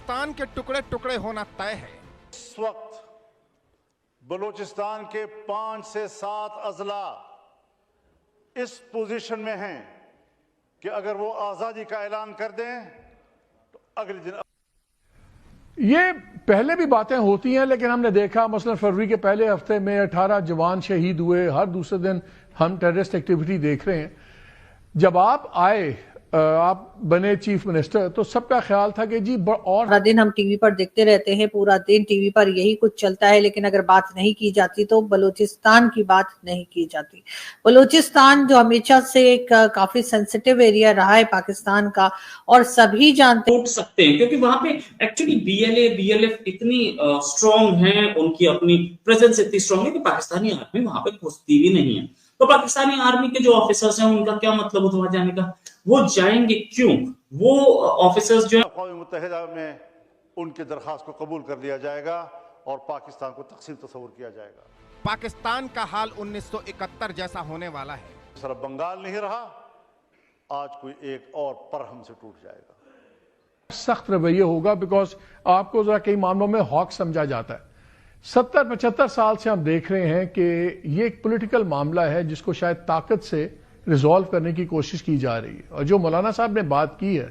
पाकिस्तान के टुकड़े टुकड़े होना तय है। इस वक्त बलूचिस्तान के 5 से 7 अजला इस पोजीशन में हैं कि अगर वो आज़ादी का ऐलान कर दें तो अगले दिन। ये पहले भी बातें होती हैं, लेकिन हमने देखा मसलन फरवरी के पहले हफ्ते में 18 जवान शहीद हुए, हर दूसरे दिन हम टेररिस्ट एक्टिविटी देख रहे हैं। जब आप आए, आप बने चीफ मिनिस्टर, तो सबका ख्याल था कि जी और पूरा दिन हम टीवी पर देखते रहते हैं, पूरा दिन टीवी पर यही कुछ चलता है, लेकिन अगर बात नहीं की जाती तो बलूचिस्तान की बात नहीं की जाती। बलूचिस्तान जो हमेशा से एक काफी सेंसिटिव एरिया रहा है पाकिस्तान का, और सभी जानते उठ सकते हैं क्योंकि वहां पे एक्चुअली बीएलएफ इतनी स्ट्रांग है, उनकी अपनी प्रेजेंस इतनी स्ट्रांग है कि पाकिस्तानी आर्मी वहां पे घुसती भी नहीं है। तो पाकिस्तानी आर्मी के जो ऑफिसर्स हैं उनका क्या मतलब होता वहां जाने का, वो जाएंगे क्यों? वो ऑफिसर्स जो अक़वाम मुत्तहिदा में उनकी दरखास्त को कबूल कर लिया जाएगा और पाकिस्तान को तक़सीम तस्वुर किया जाएगा। पाकिस्तान का हाल 1971 जैसा होने वाला है। सिर्फ बंगाल नहीं रहा, आज कोई एक और पर हमसे टूट जाएगा। सख्त रवैया होगा, बिकॉज आपको जरा कई मामलों में हॉक समझा जाता है। 70-75 साल से हम देख रहे हैं कि ये एक पॉलिटिकल मामला है जिसको शायद ताकत से रिजॉल्व करने की कोशिश की जा रही है। और जो मौलाना साहब ने बात की है,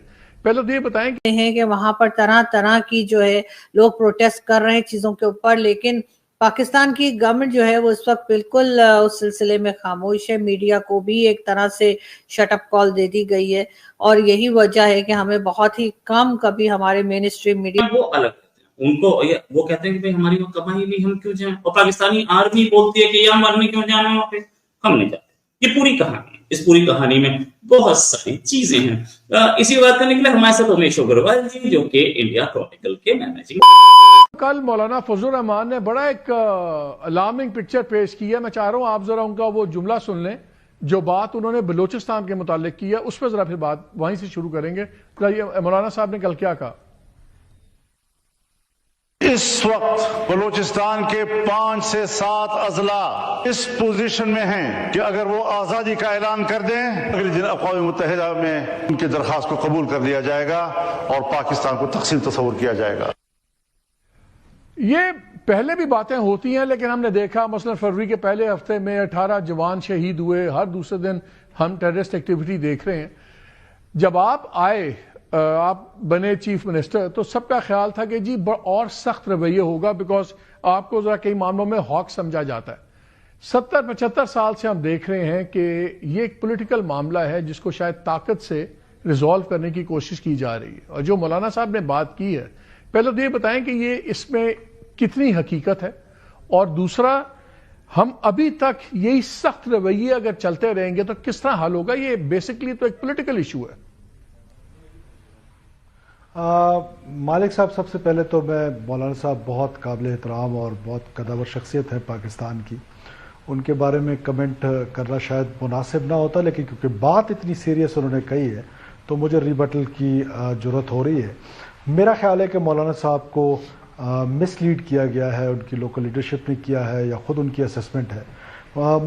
पहले तो ये बताएं कि वहां पर तरह तरह की जो है लोग प्रोटेस्ट कर रहे हैं चीजों के ऊपर, लेकिन पाकिस्तान की गवर्नमेंट जो है वो इस वक्त बिल्कुल उस सिलसिले में खामोश है। मीडिया को भी एक तरह से शट अप कॉल दे दी गई है, और यही वजह है कि हमें बहुत ही कम कभी हमारे मेन स्ट्रीम मीडिया वो अलग उनको वो कहते हैं कि भाई हमारी वो कमाई नहीं, हम क्यों जाएं? और पाकिस्तानी आर्मी बोलती है कि यार मरने क्यों जाना वहां पे, हम नहीं जाते। ये पूरी कहानी है। इस पूरी कहानी में बहुत सारी चीजें हैं। इसी बात करने के लिए हमारे साथ उमेश अग्रवाल जी, जो कि इंडिया क्रॉनिकल के मैनेजिंग। कल मौलाना फजल रहमान ने बड़ा एक अलार्मिंग पिक्चर पेश किया। मैं चाह रहा हूं आप जरा उनका वो जुमला सुन लें जो बात उन्होंने बलूचिस्तान के मुतालिक की है, उस पर जरा फिर बात वहीं से शुरू करेंगे। मौलाना साहब ने कल क्या कहा? इस वक्त बलूचिस्तान के 5 से 7 अजला इस पोजीशन में हैं कि अगर वो आज़ादी का ऐलान कर दें अगले दिन अक़वाम मुत्तहिदा में उनकी दरखास्त को कबूल कर लिया जाएगा और पाकिस्तान को तक़सीम तस्वुर किया जाएगा। ये पहले भी बातें होती हैं, लेकिन हमने देखा मसलन फरवरी के पहले हफ्ते में 18 जवान शहीद हुए, हर दूसरे दिन हम टेररिस्ट एक्टिविटी देख रहे हैं। जब आप आए, आप बने चीफ मिनिस्टर, तो सबका ख्याल था कि जी और सख्त रवैया होगा, बिकॉज आपको जरा कई मामलों में हॉक समझा जाता है। 70-75 साल से हम देख रहे हैं कि ये एक पॉलिटिकल मामला है जिसको शायद ताकत से रिजॉल्व करने की कोशिश की जा रही है। और जो मौलाना साहब ने बात की है, पहले तो ये बताएं कि ये इसमें कितनी हकीकत है, और दूसरा हम अभी तक यही सख्त रवैये अगर चलते रहेंगे तो किस तरह हल होगा? ये बेसिकली तो एक पॉलिटिकल इशू है। मालिक साहब, सबसे पहले तो मैं मौलाना साहब बहुत काबिल एहतराम और बहुत कदावर शख्सियत है पाकिस्तान की, उनके बारे में कमेंट करना शायद मुनासिब ना होता, लेकिन क्योंकि बात इतनी सीरियस उन्होंने कही है तो मुझे रिबटल की ज़रूरत हो रही है। मेरा ख्याल है कि मौलाना साहब को मिसलीड किया गया है, उनकी लोकल लीडरशिप ने किया है या ख़ुद उनकी असेसमेंट है।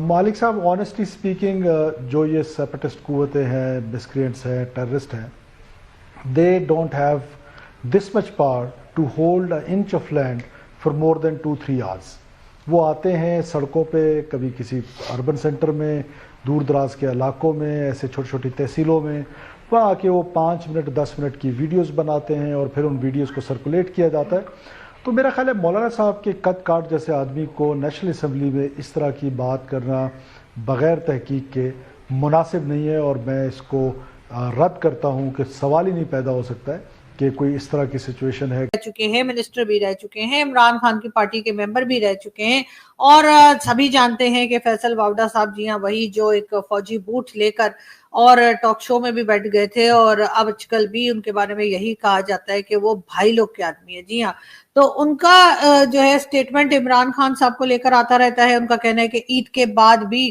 मालिक साहब, ऑनेस्टली स्पीकिंग, जो ये सेपरेटिस्ट कुव्वतें हैं, मिसक्रिएंट्स हैं, टेररिस्ट हैं, they don't have this much power to hold an inch of land for more than 2-3 hours. वो आते हैं सड़कों पे, कभी किसी अर्बन सेंटर में, दूर दराज के इलाकों में, ऐसे छोटी छोटी तहसीलों में, वहाँ आके वो 5 मिनट 10 मिनट की वीडियोस बनाते हैं और फिर उन वीडियोस को सर्कुलेट किया जाता है। तो मेरा ख्याल है मौलाना साहब के कद काट जैसे आदमी को नेशनल असम्बली में इस तरह की बात करना बग़ैर तहकीक के मुनासिब नहीं है, और मैं इसको रद्द करता हूं कि सवाल ही नहीं पैदा हो सकता है कि कोई इस तरह की सिचुएशन है। रह चुके हैं, मिनिस्टर भी रह चुके हैं, इमरान खान की पार्टी के मेंबर भी रह चुके हैं, और सभी जानते हैं कि फैसल वावड़ा साहब जी हाँ वही जो एक फौजी बूट लेकर और टॉक शो में भी बैठ गए थे, और अब आजकल भी उनके बारे में यही कहा जाता है कि वो भाई लोग के आदमी है। जी हाँ, तो उनका जो है स्टेटमेंट इमरान खान साहब को लेकर आता रहता है। उनका कहना है कि ईद के बाद भी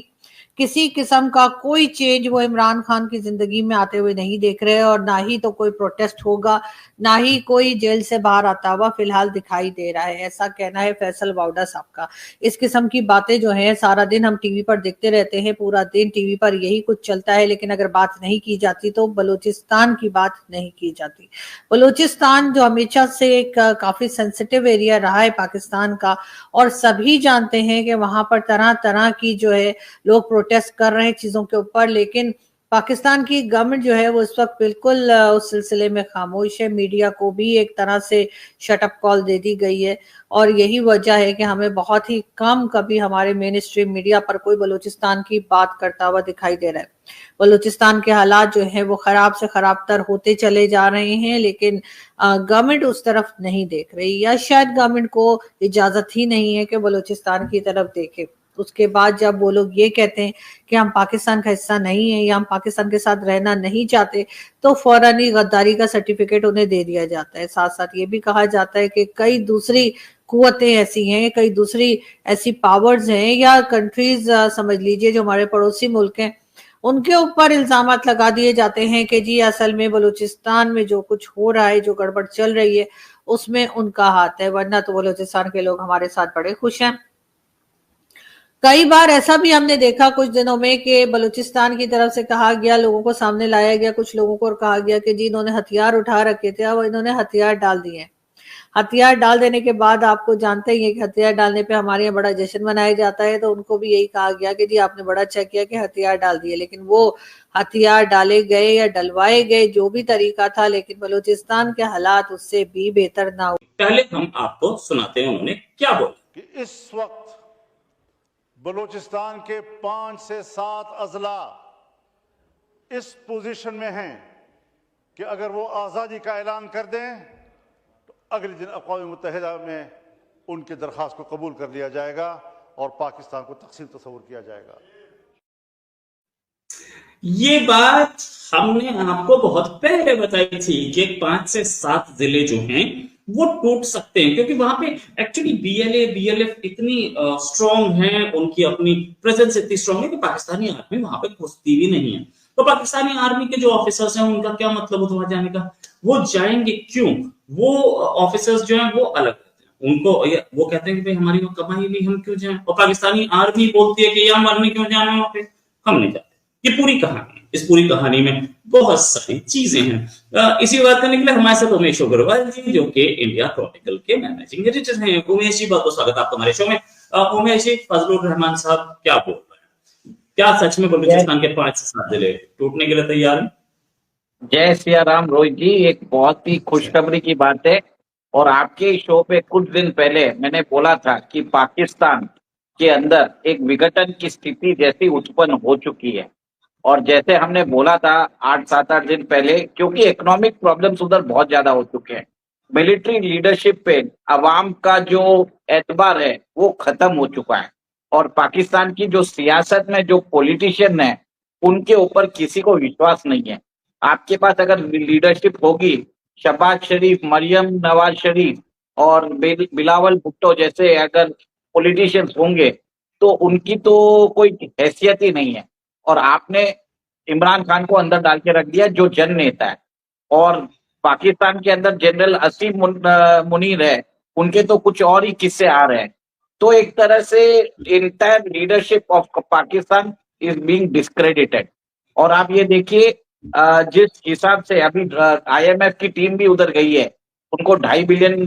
किसी किस्म का कोई चेंज वो इमरान खान की जिंदगी में आते हुए नहीं देख रहे, और ना ही तो कोई प्रोटेस्ट होगा, ना ही कोई जेल से बाहर आता हुआ फिलहाल दिखाई दे रहा है। ऐसा कहना है फैसल वाउडा साहब का। इस किस्म की बातें जो हैं सारा दिन हम टीवी पर देखते रहते हैं, पूरा दिन टीवी पर यही कुछ चलता है, लेकिन अगर बात नहीं की जाती तो बलूचिस्तान की बात नहीं की जाती। बलूचिस्तान जो हमेशा से एक काफी सेंसिटिव एरिया रहा है पाकिस्तान का, और सभी जानते हैं कि वहां पर तरह तरह की जो है लोग प्रोटेस्ट कर रहे हैं चीजों के ऊपर, लेकिन पाकिस्तान की गवर्नमेंट जो है वो इस वक्त बिल्कुल उस सिलसिले में खामोश है। मीडिया को भी एक तरह से शट अप कॉल दे दी गई है, और यही वजह है कि हमें बहुत ही कम कभी हमारे मेन स्ट्रीम मीडिया पर कोई बलूचिस्तान की बात करता हुआ दिखाई दे रहा है। बलूचिस्तान के हालात जो है वो खराब से खराब तर होते चले जा रहे हैं, लेकिन गवर्नमेंट उस तरफ नहीं देख रही, या शायद गवर्नमेंट को इजाजत ही नहीं है कि बलूचिस्तान की तरफ देखे। उसके बाद जब वो लोग ये कहते हैं कि हम पाकिस्तान का हिस्सा नहीं है या हम पाकिस्तान के साथ रहना नहीं चाहते, तो फौरन ही गद्दारी का सर्टिफिकेट उन्हें दे दिया जाता है। साथ साथ ये भी कहा जाता है कि कई दूसरी कुव्वतें ऐसी हैं, कई दूसरी ऐसी पावर्स हैं या कंट्रीज समझ लीजिए जो हमारे पड़ोसी मुल्क हैं, उनके ऊपर इल्जामात लगा दिए जाते हैं कि जी असल में बलूचिस्तान में जो कुछ हो रहा है, जो गड़बड़ चल रही है, उसमें उनका हाथ है, वरना तो बलूचिस्तान के लोग हमारे साथ बड़े खुश हैं। कई बार ऐसा भी हमने देखा कुछ दिनों में कि बलूचिस्तान की तरफ से कहा गया, लोगों को सामने लाया गया, कुछ लोगों को कहा गया कि जी इन्होंने हथियार उठा रखे थे, अब इन्होंने हथियार डाल दिए हैं। हथियार डाल देने के बाद आपको जानते ही हैं कि हथियार डालने पे हमारे यहाँ बड़ा जश्न मनाया जाता है, तो उनको भी यही कहा गया कि जी आपने बड़ा अच्छा किया कि हथियार डाल दिए, लेकिन वो हथियार डाले गए या डलवाए गए जो भी तरीका था, लेकिन बलूचिस्तान के हालात उससे भी बेहतर ना हुए। पहले हम आपको सुनाते हैं उन्होंने क्या बोला। कि इस वक्त बलूचिस्तान के 5 से 7 अजला इस पोजीशन में हैं कि अगर वो आज़ादी का ऐलान कर दें तो अगले दिन अक़वाम मुत्तहिदा में उनकी दरख्वास्त को कबूल कर लिया जाएगा और पाकिस्तान को तक़सीम तस्वुर किया जाएगा। ये बात हमने आपको बहुत पहले बताई थी कि 5 से 7 जिले जो हैं वो टूट सकते हैं, क्योंकि वहां पे एक्चुअली बीएलएफ इतनी स्ट्रांग है, उनकी अपनी प्रेजेंस इतनी स्ट्रांग है कि पाकिस्तानी आर्मी वहां पे घुसती भी नहीं है। तो पाकिस्तानी आर्मी के जो ऑफिसर्स हैं उनका क्या मतलब होता है जाने का? वो जाएंगे क्यों? वो ऑफिसर्स जो हैं वो अलग रहते हैं, उनको वो कहते हैं कि भाई हमारी वो कमाई नहीं, हम क्यों जाएं? और पाकिस्तानी आर्मी बोलती है कि यार मरने क्यों जाना वहां पे, हम नहीं जाते। ये पूरी कहानी, इस पूरी कहानी में बहुत सारी चीजें हैं। इसी बात करने के लिए हमारे साथ उमेश अग्रवाल जी जो कि इंडिया क्रॉनिकल के मैनेजिंग एडिटर हैं। उमेश जी बहुत बहुत स्वागत है आपका हमारे शो में। उमेश जी, फजलुर रहमान साहब क्या बोल रहे हैं? क्या सच में बलूचिस्तान के 5 से 7 जिले टूटने के लिए तैयार हैं? जय सिया राम रोहित जी, एक बहुत ही खुशखबरी की बात है। और आपके शो पे कुछ दिन पहले मैंने बोला था कि पाकिस्तान के अंदर एक विघटन की स्थिति जैसी उत्पन्न हो चुकी है, और जैसे हमने बोला था 8-7 दिन पहले, क्योंकि इकोनॉमिक प्रॉब्लम्स उधर बहुत ज्यादा हो चुके हैं, मिलिट्री लीडरशिप पे अवाम का जो एतबार है वो खत्म हो चुका है, और पाकिस्तान की जो सियासत में जो पॉलिटिशियन है उनके ऊपर किसी को विश्वास नहीं है। आपके पास अगर लीडरशिप होगी, शहबाज शरीफ, मरियम नवाज शरीफ और बिलावल भुट्टो जैसे अगर पॉलिटिशियंस होंगे तो उनकी तो कोई हैसियत ही नहीं है। और आपने इमरान खान को अंदर डाल के रख दिया जो जन नेता है, और पाकिस्तान के अंदर जनरल असीम मुनीर है, उनके तो कुछ और ही किस्से आ रहे हैं। तो एक तरह से entire leadership of Pakistan is being discredited. और आप ये देखिए जिस हिसाब से अभी IMF की टीम भी उधर गई है, उनको $2.5 बिलियन